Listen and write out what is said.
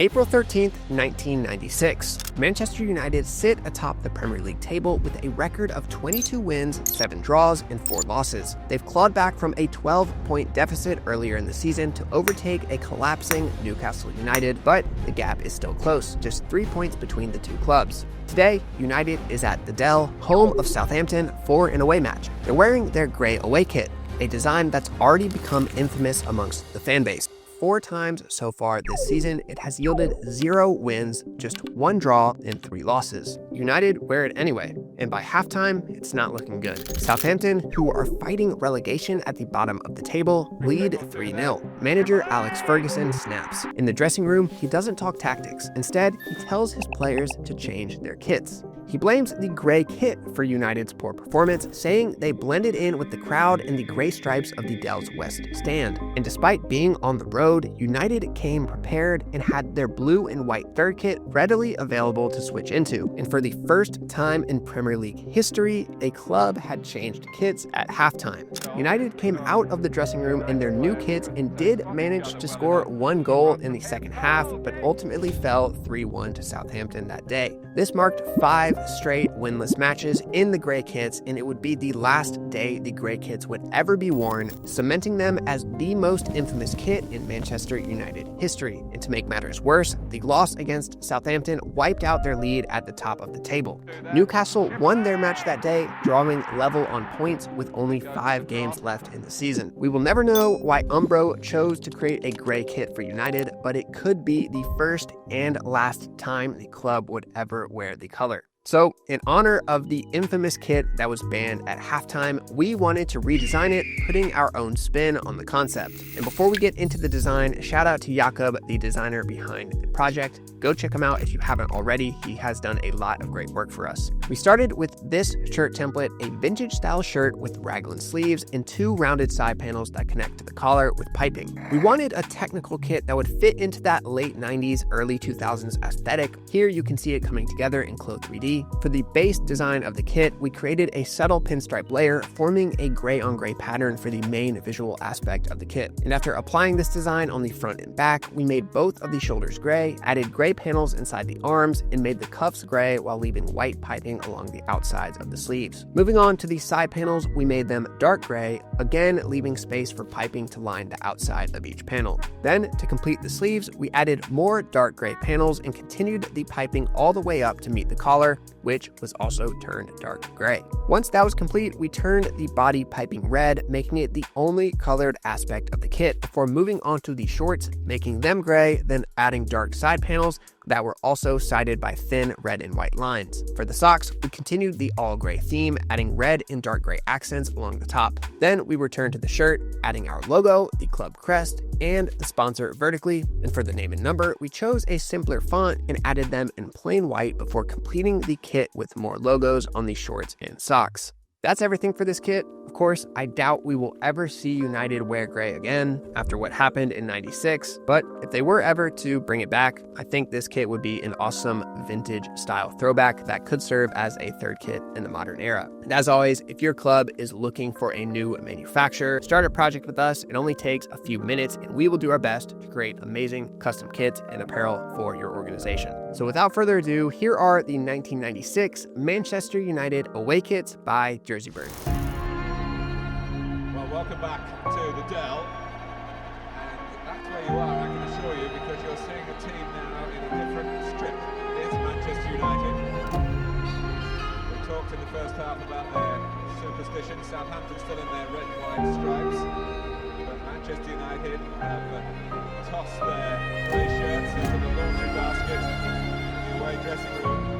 April 13th, 1996. Manchester United sit atop the Premier League table with a record of 22 wins, 7 draws, and 4 losses. They've clawed back from a 12-point deficit earlier in the season to overtake a collapsing Newcastle United, but the gap is still close, just 3 points between the two clubs. Today, United is at the Dell, home of Southampton, for an away match. They're wearing their grey away kit, a design that's already become infamous amongst the fan base. 4 times so far this season, it has yielded 0 wins, just 1 draw, and 3 losses. United wear it anyway, and by halftime, it's not looking good. Southampton, who are fighting relegation at the bottom of the table, lead 3-0. Manager Alex Ferguson snaps. In the dressing room, he doesn't talk tactics. Instead, he tells his players to change their kits. He blames the grey kit for United's poor performance, saying they blended in with the crowd in the grey stripes of the Dell's West stand. And despite being on the road, United came prepared and had their blue and white third kit readily available to switch into. And for the first time in Premier League history, a club had changed kits at halftime. United came out of the dressing room in their new kits and did manage to score 1 goal in the second half, but ultimately fell 3-1 to Southampton that day. This marked 5 straight winless matches in the grey kits, and it would be the last day the grey kits would ever be worn, cementing them as the most infamous kit in Manchester United history. And to make matters worse, the loss against Southampton wiped out their lead at the top of the table. Newcastle won their match that day, drawing level on points with only 5 games left in the season. We will never know why Umbro chose to create a grey kit for United, but it could be the first and last time the club would ever wear the color. So, in honor of the infamous kit that was banned at halftime, we wanted to redesign it, putting our own spin on the concept. And before we get into the design, shout out to Jakob, the designer behind the project. Go check him out if you haven't already. He has done a lot of great work for us. We started with this shirt template, a vintage style shirt with raglan sleeves and 2 rounded side panels that connect to the collar with piping. We wanted a technical kit that would fit into that late 90s, early 2000s aesthetic. Here you can see it coming together in Clo 3D. For the base design of the kit, we created a subtle pinstripe layer, forming a gray-on-gray pattern for the main visual aspect of the kit. And after applying this design on the front and back, we made both of the shoulders gray, added gray panels inside the arms, and made the cuffs gray while leaving white piping along the outsides of the sleeves. Moving on to the side panels, we made them dark gray, again leaving space for piping to line the outside of each panel. Then, to complete the sleeves, we added more dark gray panels and continued the piping all the way up to meet the collar, which was also turned dark gray. Once that was complete, we turned the body piping red, making it the only colored aspect of the kit, before moving on to the shorts, making them gray, then adding dark side panels that were also sided by thin red and white lines. For the socks, we continued the all gray theme, adding red and dark gray accents along the top. Then we returned to the shirt, adding our logo, the club crest, and the sponsor vertically. And for the name and number, we chose a simpler font and added them in plain white before completing the kit with more logos on the shorts and socks. That's everything for this kit. Of course, I doubt we will ever see United wear gray again after what happened in '96, but if they were ever to bring it back, I think this kit would be an awesome vintage style throwback that could serve as a third kit in the modern era. And as always, if your club is looking for a new manufacturer, start a project with us. It only takes a few minutes, and we will do our best to create amazing custom kits and apparel for your organization. So without further ado, here are the 1996 Manchester United away kits by Jersey Bird. Well, welcome back to the Dell, and that's where you are, I can assure you, because you're seeing a team now in a different strip. It is Manchester United. We talked in the first half about their superstition. Southampton still in their red and white stripes, but Manchester United have tossed their grey shirts into the laundry basket in the away dressing room.